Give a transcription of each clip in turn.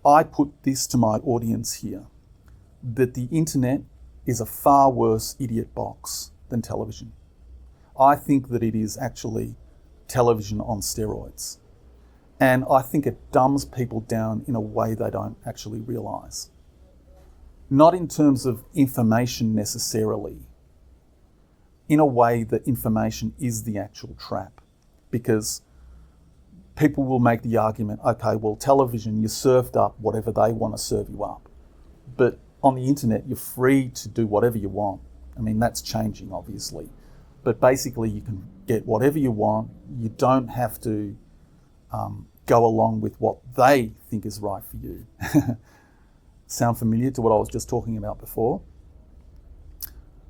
I put this to my audience here, that the internet is a far worse idiot box than television. I think that it is actually television on steroids. And I think it dumbs people down in a way they don't actually realise. Not in terms of information necessarily, in a way that information is the actual trap. Because people will make the argument, okay, well, television, you're served up whatever they want to serve you up. But on the internet, you're free to do whatever you want. I mean, that's changing, obviously. But basically, you can get whatever you want. You don't have to go along with what they think is right for you. Sound familiar to what I was just talking about before?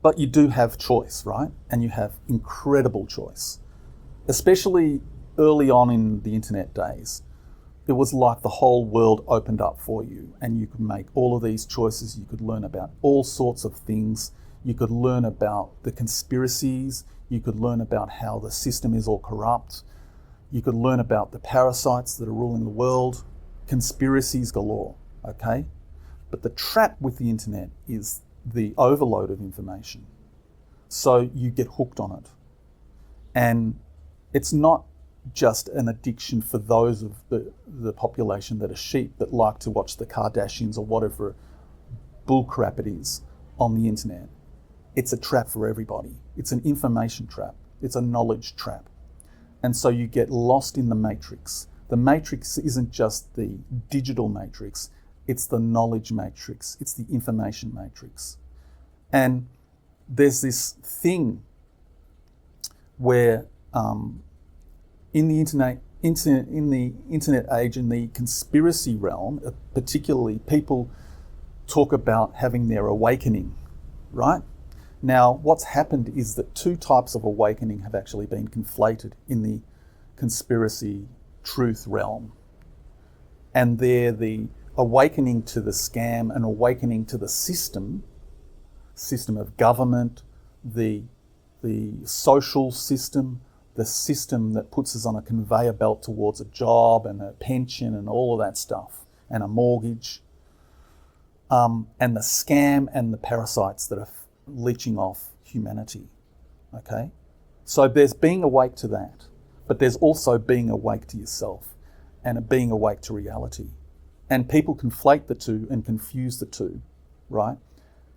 But you do have choice, right? And you have incredible choice. Especially early on in the internet days, it was like the whole world opened up for you and you could make all of these choices. You could learn about all sorts of things. You could learn about the conspiracies. You could learn about how the system is all corrupt. You could learn about the parasites that are ruling the world. Conspiracies galore, okay? But the trap with the internet is the overload of information. So you get hooked on it. And it's not just an addiction for those of the population that are sheep that like to watch the Kardashians or whatever bullcrap it is on the internet. It's a trap for everybody. It's an information trap. It's a knowledge trap. And so you get lost in the matrix. The matrix isn't just the digital matrix, it's the knowledge matrix, it's the information matrix. And there's this thing where in the internet age, in the conspiracy realm, particularly, people talk about having their awakening, right? Now, what's happened is that two types of awakening have actually been conflated in the conspiracy truth realm. And they're the awakening to the scam and awakening to the system of government, the social system, the system that puts us on a conveyor belt towards a job and a pension and all of that stuff, and a mortgage, and the scam and the parasites that are leeching off humanity, okay? So there's being awake to that, but there's also being awake to yourself and being awake to reality. And people conflate the two and confuse the two, right?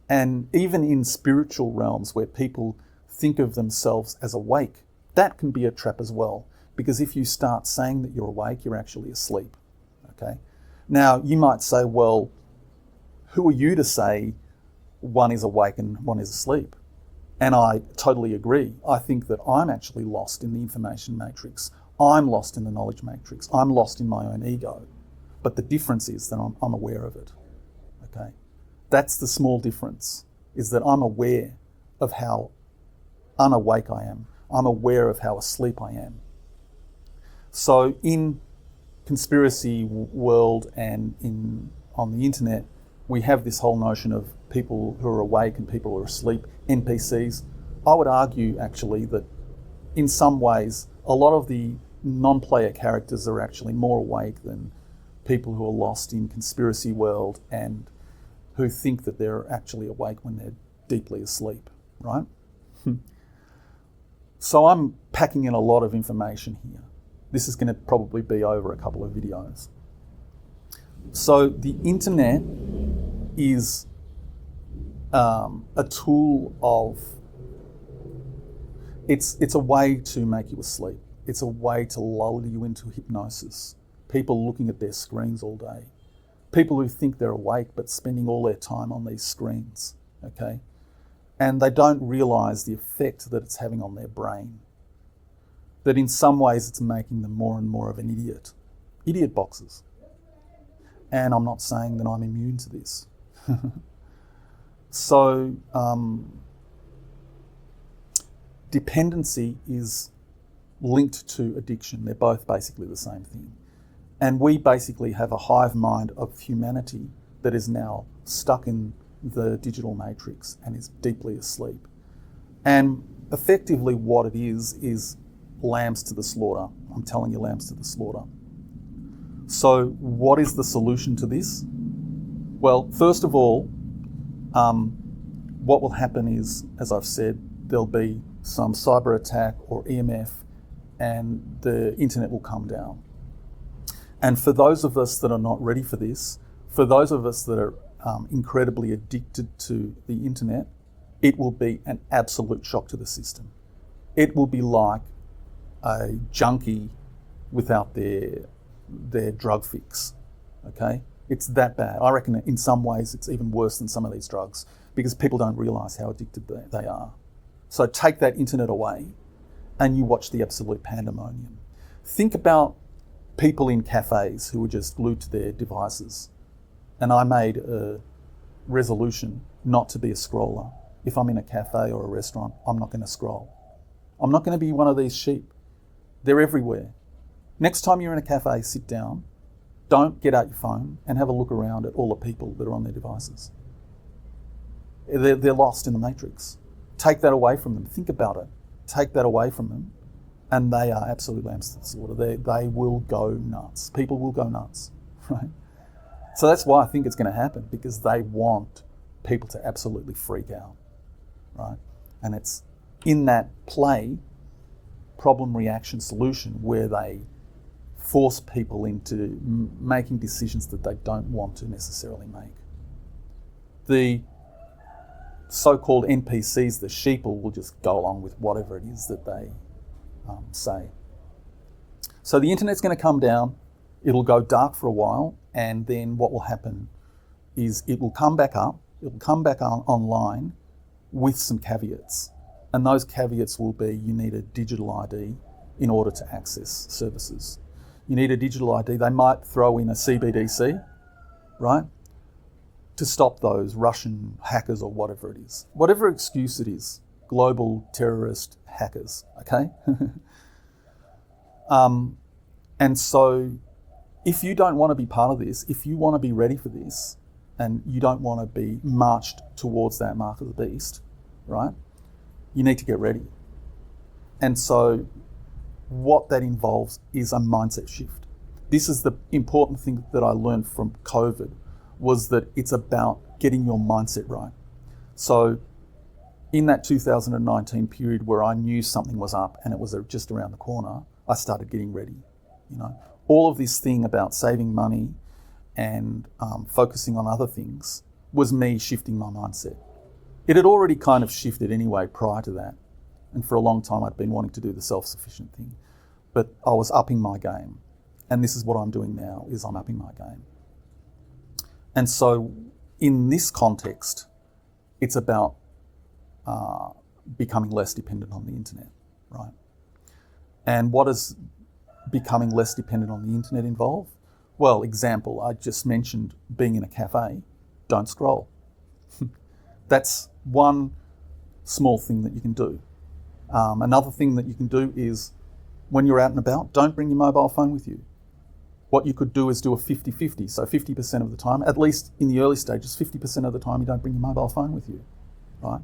And even in spiritual realms where people think of themselves as awake, that can be a trap as well, because if you start saying that you're awake, you're actually asleep, okay? Now, you might say, well, who are you to say one is awake and one is asleep? And I totally agree. I think that I'm actually lost in the information matrix. I'm lost in the knowledge matrix. I'm lost in my own ego. But the difference is that I'm aware of it, okay? That's the small difference, is that I'm aware of how unawake I am. I'm aware of how asleep I am. So in conspiracy world and on the internet, we have this whole notion of people who are awake and people who are asleep, NPCs. I would argue actually that in some ways, a lot of the non-player characters are actually more awake than people who are lost in conspiracy world and who think that they're actually awake when they're deeply asleep, right? So I'm packing in a lot of information here. This is going to probably be over a couple of videos. So the internet is a tool of, it's a way to make you asleep. It's a way to lull you into hypnosis. People looking at their screens all day. People who think they're awake but spending all their time on these screens, okay? And they don't realise the effect that it's having on their brain. That in some ways it's making them more and more of an idiot. Idiot boxes. And I'm not saying that I'm immune to this. So, dependency is linked to addiction. They're both basically the same thing. And we basically have a hive mind of humanity that is now stuck in the digital matrix and is deeply asleep. And effectively what it is lambs to the slaughter. I'm telling you, lambs to the slaughter. So what is the solution to this? Well, first of all, what will happen is, as I've said, there'll be some cyber attack or EMF and the internet will come down. And for those of us that are not ready for this, for those of us that are incredibly addicted to the internet, it will be an absolute shock to the system. It will be like a junkie without their drug fix, okay? It's that bad. I reckon in some ways it's even worse than some of these drugs because people don't realise how addicted they are. So take that internet away and you watch the absolute pandemonium. Think about people in cafes who were just glued to their devices. And I made a resolution not to be a scroller. If I'm in a cafe or a restaurant, I'm not going to scroll. I'm not going to be one of these sheep. They're everywhere. Next time you're in a cafe, sit down. Don't get out your phone and have a look around at all the people that are on their devices. They're lost in the matrix. Take that away from them. Think about it. Take that away from them and they are absolute lambs to the slaughter. They will go nuts. People will go nuts, right? So that's why I think it's going to happen, because they want people to absolutely freak out, right? And it's in that play, problem, reaction, solution, where they force people into making decisions that they don't want to necessarily make. The so-called NPCs, the sheeple, will just go along with whatever it is that they say. So the internet's going to come down, it'll go dark for a while, and then what will happen is it will come back up, it will come back online with some caveats. And those caveats will be you need a digital ID in order to access services. You need a digital ID. They might throw in a CBDC, right, to stop those Russian hackers or whatever it is. Whatever excuse it is, global terrorist hackers, okay? And so if you don't want to be part of this, if you want to be ready for this, and you don't want to be marched towards that mark of the beast, right, you need to get ready. And so what that involves is a mindset shift. This is the important thing that I learned from COVID, was that it's about getting your mindset right. So in that 2019 period where I knew something was up and it was just around the corner, I started getting ready. You know, all of this thing about saving money and focusing on other things was me shifting my mindset. It had already kind of shifted anyway prior to that. And for a long time, I'd been wanting to do the self-sufficient thing. But I was upping my game. And this is what I'm doing now, is I'm upping my game. And so in this context, it's about becoming less dependent on the internet, right? And what does becoming less dependent on the internet involve? Well, example, I just mentioned being in a cafe. Don't scroll. That's one small thing that you can do. Another thing that you can do is when you're out and about, don't bring your mobile phone with you. What you could do is do a 50-50. So 50% of the time, at least in the early stages, 50% of the time you don't bring your mobile phone with you, right?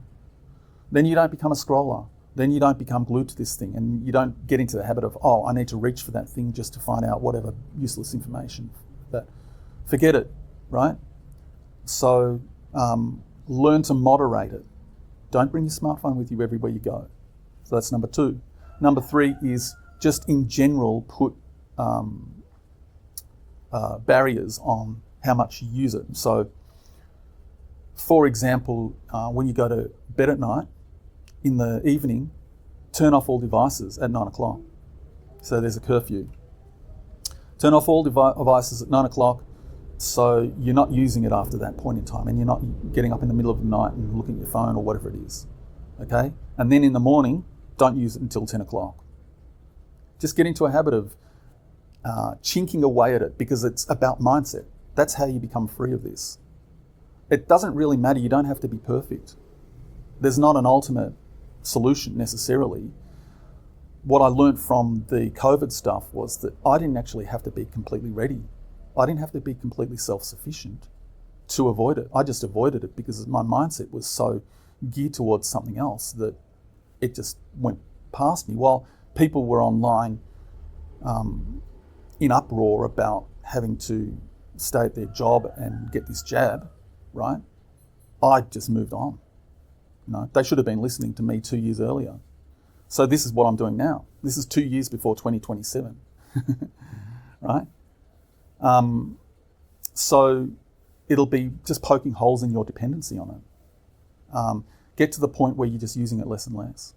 Then you don't become a scroller. Then you don't become glued to this thing, and you don't get into the habit of, oh, I need to reach for that thing just to find out whatever useless information. Forget it, right? So learn to moderate it. Don't bring your smartphone with you everywhere you go. So that's number 2. Number 3 is just in general put barriers on how much you use it. So, for example, when you go to bed at night, in the evening, turn off all devices at 9 o'clock. So there's a curfew. Turn off all devices at 9 o'clock, so you're not using it after that point in time, and you're not getting up in the middle of the night and looking at your phone or whatever it is, okay? And then in the morning, don't use it until 10 o'clock. Just get into a habit of chinking away at it, because it's about mindset. That's how you become free of this. It doesn't really matter. You don't have to be perfect. There's not an ultimate solution necessarily. What I learned from the COVID stuff was that I didn't actually have to be completely ready. I didn't have to be completely self-sufficient to avoid it. I just avoided it because my mindset was so geared towards something else that it just went past me. While people were online in uproar about having to stay at their job and get this jab, right? I just moved on. You know, they should have been listening to me 2 years earlier. So this is what I'm doing now. This is 2 years before 2027, right? So it'll be just poking holes in your dependency on it. Get to the point where you're just using it less and less.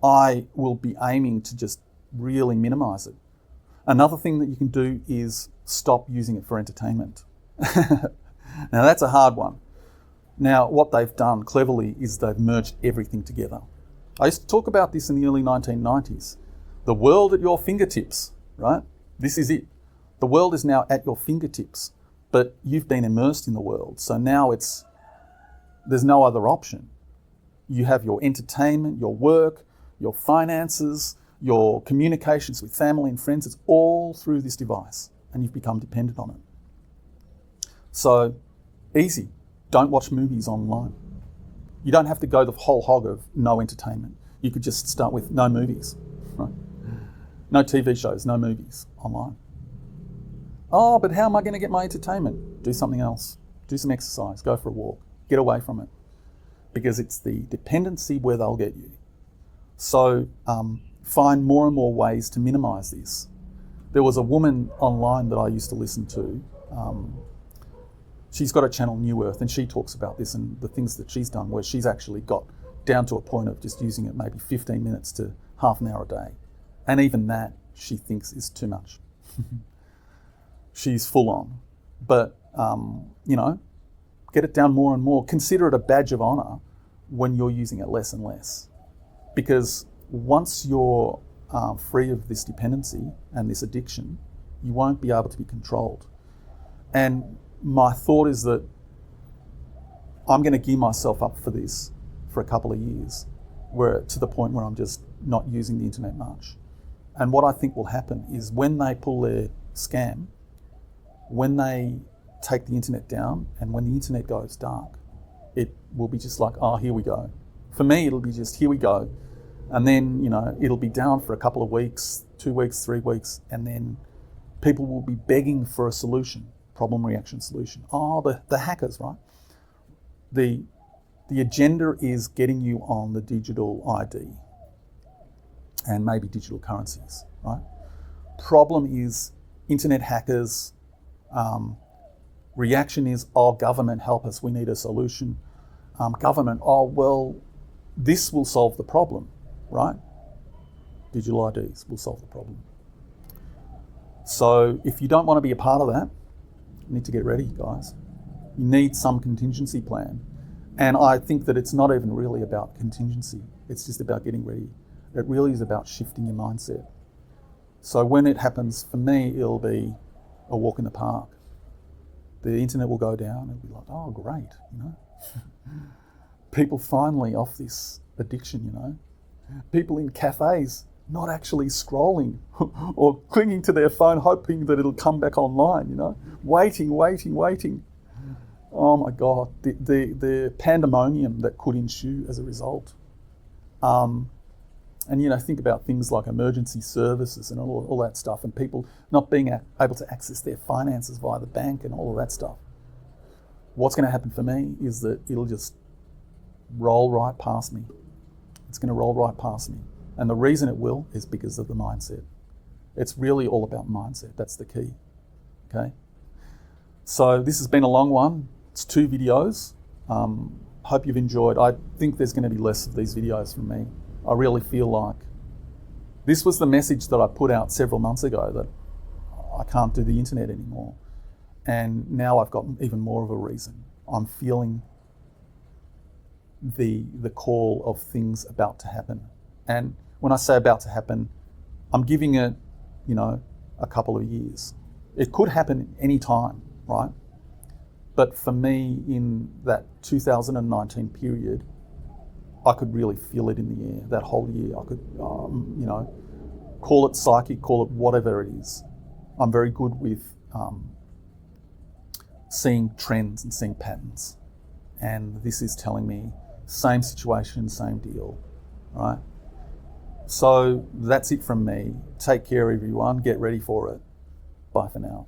I will be aiming to just really minimize it. Another thing that you can do is stop using it for entertainment. Now that's a hard one. Now what they've done cleverly is they've merged everything together. I used to talk about this in the early 1990s. The world at your fingertips, right? This is it. The world is now at your fingertips, but you've been immersed in the world. So now there's no other option. You have your entertainment, your work, your finances, your communications with family and friends. It's all through this device, and you've become dependent on it. So easy. Don't watch movies online. You don't have to go the whole hog of no entertainment. You could just start with no movies, right? No TV shows, no movies online. Oh, but how am I going to get my entertainment? Do something else. Do some exercise. Go for a walk. Get away from it. Because it's the dependency where they'll get you. So find more and more ways to minimize this. There was a woman online that I used to listen to. She's got a channel, New Earth, and she talks about this and the things that she's done where she's actually got down to a point of just using it maybe 15 minutes to half an hour a day. And even that she thinks is too much. She's full on. But, get it down more and more. Consider it a badge of honor when you're using it less and less. Because once you're free of this dependency and this addiction, you won't be able to be controlled. And my thought is that I'm going to gear myself up for this for a couple of years, to the point where I'm just not using the internet much. And what I think will happen is when they pull their scam, when they take the internet down and when the internet goes dark, it will be just like, oh, here we go. For me, it'll be just, here we go. And then, it'll be down for a couple of weeks, 2 weeks, 3 weeks, and then people will be begging for a solution. Problem, reaction, solution. Oh, the hackers, right? The agenda is getting you on the digital ID and maybe digital currencies, right? Problem is internet hackers. Reaction is, oh, government, help us, we need a solution. Government, oh, well, this will solve the problem, right? Digital IDs will solve the problem. So if you don't want to be a part of that, you need to get ready, guys. You need some contingency plan. And I think that it's not even really about contingency. It's just about getting ready. It really is about shifting your mindset. So when it happens, for me, it'll be a walk in the park. The internet will go down and be like, oh, great, People finally off this addiction, People in cafes not actually scrolling or clinging to their phone, hoping that it'll come back online, waiting. Oh my God, the pandemonium that could ensue as a result. And think about things like emergency services and all that stuff, and people not being able to access their finances via the bank and all of that stuff. What's going to happen for me is that it'll just roll right past me. It's going to roll right past me. And the reason it will is because of the mindset. It's really all about mindset. That's the key. Okay? So this has been a long one. It's 2 videos. Hope you've enjoyed. I think there's going to be less of these videos from me. I really feel like this was the message that I put out several months ago, that I can't do the internet anymore. And now I've got even more of a reason. I'm feeling the call of things about to happen. And when I say about to happen, I'm giving it, a couple of years. It could happen any time, right? But for me, in that 2019 period, I could really feel it in the air. That whole year, I could, call it psychic, call it whatever it is. I'm very good with seeing trends and seeing patterns. And this is telling me same situation, same deal, right? So that's it from me. Take care, everyone. Get ready for it. Bye for now.